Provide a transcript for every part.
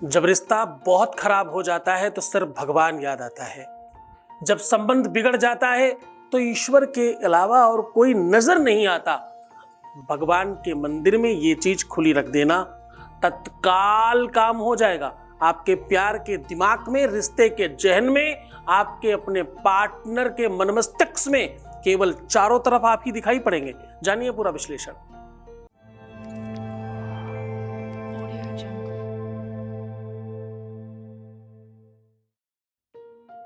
जब रिश्ता बहुत खराब हो जाता है तो सिर्फ भगवान याद आता है। जब संबंध बिगड़ जाता है तो ईश्वर के अलावा और कोई नजर नहीं आता। भगवान के मंदिर में ये चीज खुली रख देना, तत्काल काम हो जाएगा। आपके प्यार के दिमाग में, रिश्ते के जहन में, आपके अपने पार्टनर के मन मस्तिष्क में केवल चारों तरफ आप ही दिखाई पड़ेंगे। जानिए पूरा विश्लेषण।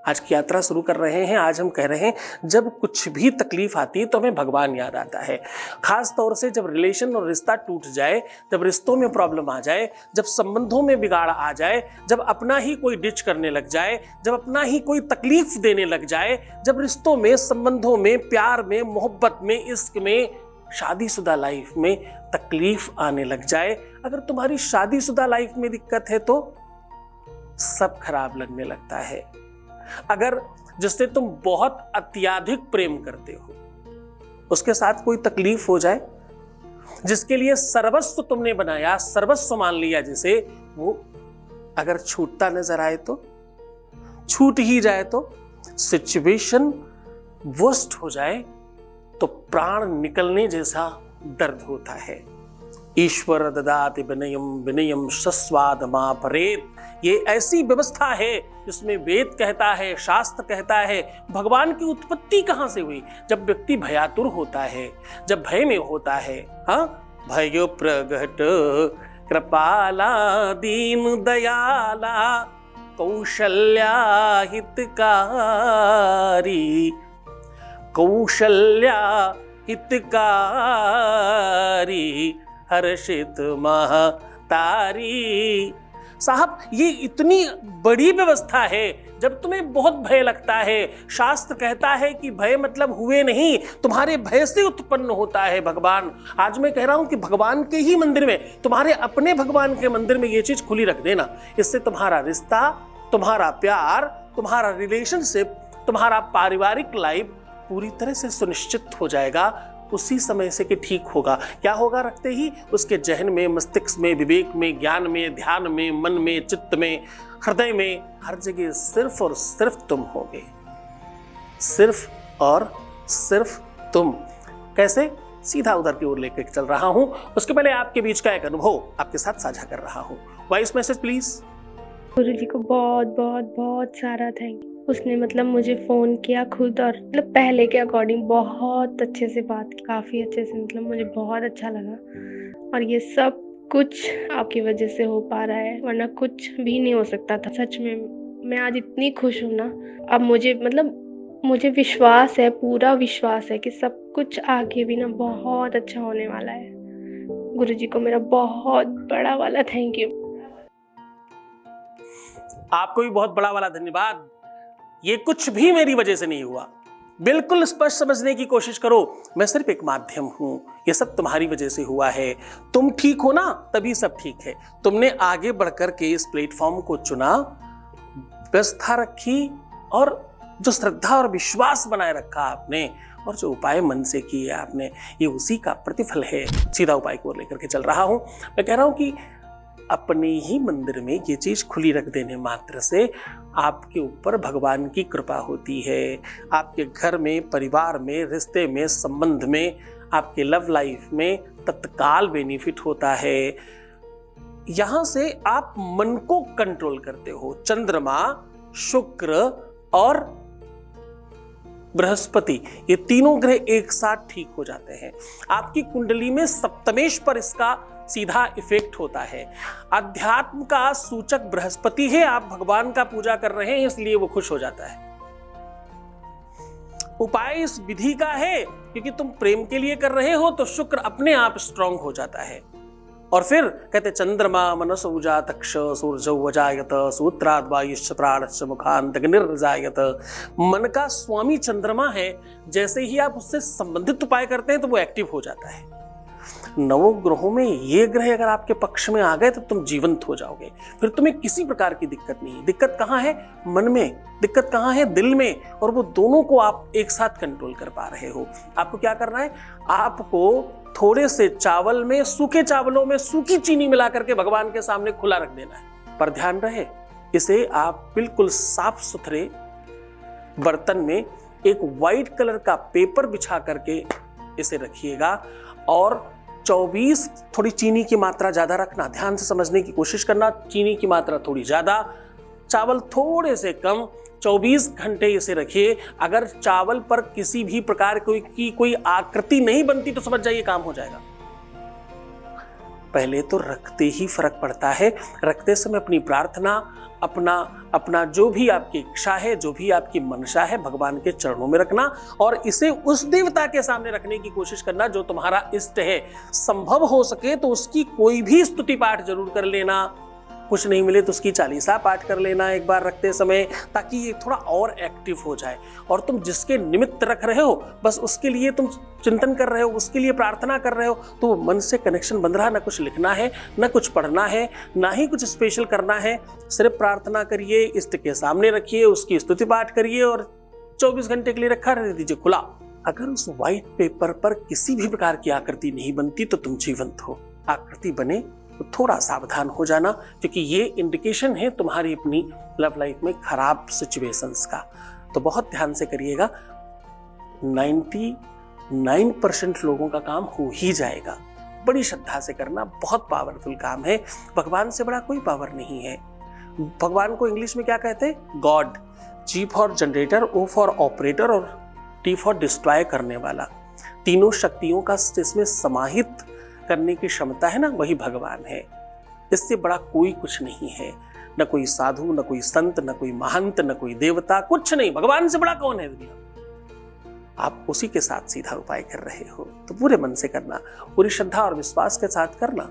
आज की यात्रा शुरू कर रहे हैं। आज हम कह रहे हैं जब कुछ भी तकलीफ आती है तो हमें भगवान याद आता है। खास तौर से जब रिलेशन और रिश्ता टूट जाए, जब रिश्तों में प्रॉब्लम आ जाए, जब संबंधों में बिगाड़ आ जाए, जब अपना ही कोई डिच करने लग जाए, जब अपना ही कोई तकलीफ देने लग जाए, जब रिश्तों में, संबंधों में, प्यार में, मोहब्बत में, इश्क में, शादीशुदा लाइफ में तकलीफ आने लग जाए। अगर तुम्हारी शादीशुदा लाइफ में दिक्कत है तो सब खराब लगने लगता है। अगर जिससे तुम बहुत अत्यधिक प्रेम करते हो उसके साथ कोई तकलीफ हो जाए, जिसके लिए सर्वस्व तुमने बनाया, सर्वस्व मान लिया जिसे, वो अगर छूटता नजर आए तो, छूट ही जाए तो, सिचुएशन वर्स्ट हो जाए तो प्राण निकलने जैसा दर्द होता है। ईश्वर ददाति विनयम विनयम शस्वादमापरेत। ये ऐसी व्यवस्था है जिसमें वेद कहता है, शास्त्र कहता है, भगवान की उत्पत्ति कहां से हुई? जब व्यक्ति भयातुर होता है, जब भय में होता है। हाँ, भयो प्रगट कृपाला दीन दयाला कौशल्या हितकारी, कौशल्या हितकारी हर्षित महतारी। साहब, ये इतनी बड़ी व्यवस्था है। जब तुम्हें बहुत भय लगता है, शास्त्र कहता है कि भय मतलब हुए नहीं, तुम्हारे भय से उत्पन्न होता है भगवान। आज मैं कह रहा हूं कि भगवान के ही मंदिर में, तुम्हारे अपने भगवान के मंदिर में ये चीज खुली रख देना। इससे तुम्हारा रिश्ता, तुम्हारा प्यार, तुम्हारा रिलेशनशिप, तुम्हारा पारिवारिक लाइफ पूरी तरह से सुनिश्चित हो जाएगा। उसी समय से कि ठीक होगा। क्या होगा? रखते ही उसके जहन में, मस्तिष्क में, विवेक में, ज्ञान में, ध्यान में, मन में, चित्त में, हृदय में, हर जगह सिर्फ और सिर्फ तुम होगे। सिर्फ और सिर्फ तुम। कैसे? सीधा उधर की ओर लेकर चल रहा हूं। उसके पहले आपके बीच का एक अनुभव आपके साथ साझा कर रहा हूं। Voice message please. गुरुजी को बहुत बहुत बहुत सारा थैंक यू। उसने मुझे फ़ोन किया खुद, और पहले के अकॉर्डिंग बहुत अच्छे से बात की, काफ़ी अच्छे से। मुझे बहुत अच्छा लगा, और ये सब कुछ आपकी वजह से हो पा रहा है, वरना कुछ भी नहीं हो सकता था। सच में मैं आज इतनी खुश हूँ ना। अब मुझे विश्वास है, पूरा विश्वास है कि सब कुछ आगे भी ना बहुत अच्छा होने वाला है। गुरुजी को मेरा बहुत बड़ा वाला थैंक यू। आपको भी बहुत बड़ा वाला धन्यवाद। ये कुछ भी मेरी वजह से नहीं हुआ। बिल्कुल स्पष्ट समझने की कोशिश करो, मैं सिर्फ एक माध्यम हूं। ये सब तुम्हारी वजह से हुआ है। तुम ठीक हो ना, तभी सब ठीक है। तुमने आगे बढ़कर के इस प्लेटफॉर्म को चुना, व्यवस्था रखी, और जो श्रद्धा और विश्वास बनाए रखा आपने, और जो उपाय मन से किए आपने, ये उसी का प्रतिफल है। सीधा उपाय को लेकर के चल रहा हूं। मैं कह रहा हूं कि अपने ही मंदिर में ये चीज खुली रख देने मात्र से आपके ऊपर भगवान की कृपा होती है। आपके घर में, परिवार में, रिश्ते में, संबंध में, आपके लव लाइफ में तत्काल बेनिफिट होता है। यहां से आप मन को कंट्रोल करते हो। चंद्रमा, शुक्र और बृहस्पति, ये तीनों ग्रह एक साथ ठीक हो जाते हैं। आपकी कुंडली में सप्तमेश पर इसका सीधा इफेक्ट होता है। अध्यात्म का सूचक बृहस्पति है। आप भगवान का पूजा कर रहे हैं, इसलिए वो खुश हो जाता है। उपाय इस विधि का है क्योंकि तुम प्रेम के लिए कर रहे हो, तो शुक्र अपने आप स्ट्रांग हो जाता है। और फिर कहते चंद्रमा मनस उजातक्ष सूर्यौ वजायत सूत्राद् वायुश्च प्राणश्च मुखान्त निर्जायत। मन का स्वामी चंद्रमा है। जैसे ही आप उससे संबंधित उपाय करते हैं तो वो एक्टिव हो जाता है। नवों ग्रहों में ये ग्रह अगर आपके पक्ष में आ गए तो तुम जीवंत हो जाओगे। फिर तुम्हें किसी प्रकार की दिक्कत नहीं। दिक्कत कहाँ है? मन में। दिक्कत कहाँ है? दिल में। और वो दोनों को आप एक साथ कंट्रोल कर पा रहे हो। आपको क्या करना है? आपको थोड़े से चावल में, सूखे चावलों में सूखी चीनी मिला करके भगवान के सामने खुला रख देना है। पर ध्यान रहे इसे आप बिल्कुल साफ सुथरे बर्तन में एक वाइट कलर का पेपर बिछा करके इसे रखिएगा और 24, थोड़ी चीनी की मात्रा ज्यादा रखना, ध्यान से समझने की कोशिश करना, चीनी की मात्रा थोड़ी ज्यादा, चावल थोड़े से कम, 24 घंटे इसे रखिए। अगर चावल पर किसी भी प्रकार की कोई आकृति नहीं बनती तो समझ जाइए काम हो जाएगा। पहले तो रखते ही फर्क पड़ता है, रखते समय अपनी प्रार्थना, अपना जो भी आपकी इच्छा है, जो भी आपकी मंशा है, भगवान के चरणों में रखना और इसे उस देवता के सामने रखने की कोशिश करना जो तुम्हारा इष्ट है। संभव हो सके तो उसकी कोई भी स्तुति पाठ जरूर कर लेना, कुछ नहीं मिले तो उसकी चालीसा पाठ कर लेना एक बार रखते समय, ताकि ये थोड़ा और एक्टिव हो जाए। और तुम जिसके निमित्त रख रहे हो बस उसके लिए तुम चिंतन कर रहे हो, उसके लिए प्रार्थना कर रहे हो, तो मन से कनेक्शन बन रहा, ना कुछ लिखना है, ना कुछ पढ़ना है, ना ही कुछ स्पेशल करना है, सिर्फ प्रार्थना करिए, इष्ट के सामने रखिए, उसकी स्तुति पाठ करिए और 24 घंटे के लिए रखा रहने दीजिए खुला। अगर उस व्हाइट पेपर पर किसी भी प्रकार की आकृति नहीं बनती तो तुम जीवंत हो। आकृति बने तो थोड़ा सावधान हो जाना, क्योंकि ये इंडिकेशन है तुम्हारी अपनी लव लाइफ में खराब सिचुएशंस का। तो बहुत ध्यान से करिएगा, 99% लोगों का काम हो ही जाएगा। बड़ी श्रद्धा से करना, बहुत पावरफुल काम है। भगवान से बड़ा कोई पावर नहीं है। भगवान को इंग्लिश में क्या कहते हैं? God. G for generator, O for operator और टी फॉर डिस्ट्रॉय करने वाला। तीनों शक्तियों का इसमें समाहित करने की क्षमता है ना, वही भगवान है। इससे बड़ा कोई कुछ नहीं है, न कोई साधु, न कोई संत, न कोई महंत, न कोई देवता, कुछ नहीं। भगवान से बड़ा कौन है दुनिया? आप उसी के साथ सीधा उपाय कर रहे हो तो पूरे मन से करना, पूरी श्रद्धा और विश्वास के साथ करना,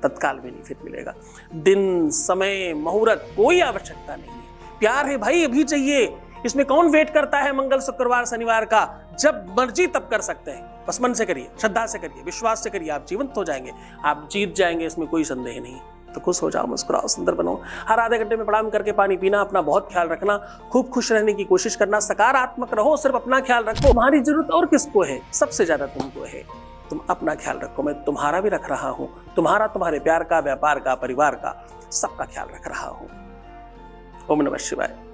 तत्काल बेनिफिट मिलेगा। दिन, समय, मुहूर्त कोई आवश्यकता नहीं है। प्यार है भाई अभी चाहिए, इसमें कौन वेट करता है मंगल, शुक्रवार, शनिवार का? जब मर्जी तब कर सकते हैं। बस मन से करिए, श्रद्धा से करिए, विश्वास से करिए, आप जीवंत हो जाएंगे, आप जीत जाएंगे, इसमें कोई संदेह नहीं। तो खुश हो जाओ, मुस्कुराओ, सुंदर बनो। हर आधे घंटे में प्रणाम करके पानी पीना, अपना बहुत ख्याल रखना, खूब खुश रहने की कोशिश करना, सकारात्मक रहो, सिर्फ अपना ख्याल रखो। तुम्हारी जरूरत और किसको है? सबसे ज्यादा तुमको है। तुम अपना ख्याल रखो, मैं तुम्हारा भी रख रहा हूं, तुम्हारा, तुम्हारे प्यार का, व्यापार का, परिवार का, सबका ख्याल रख रहा हूं। ओम नमः शिवाय।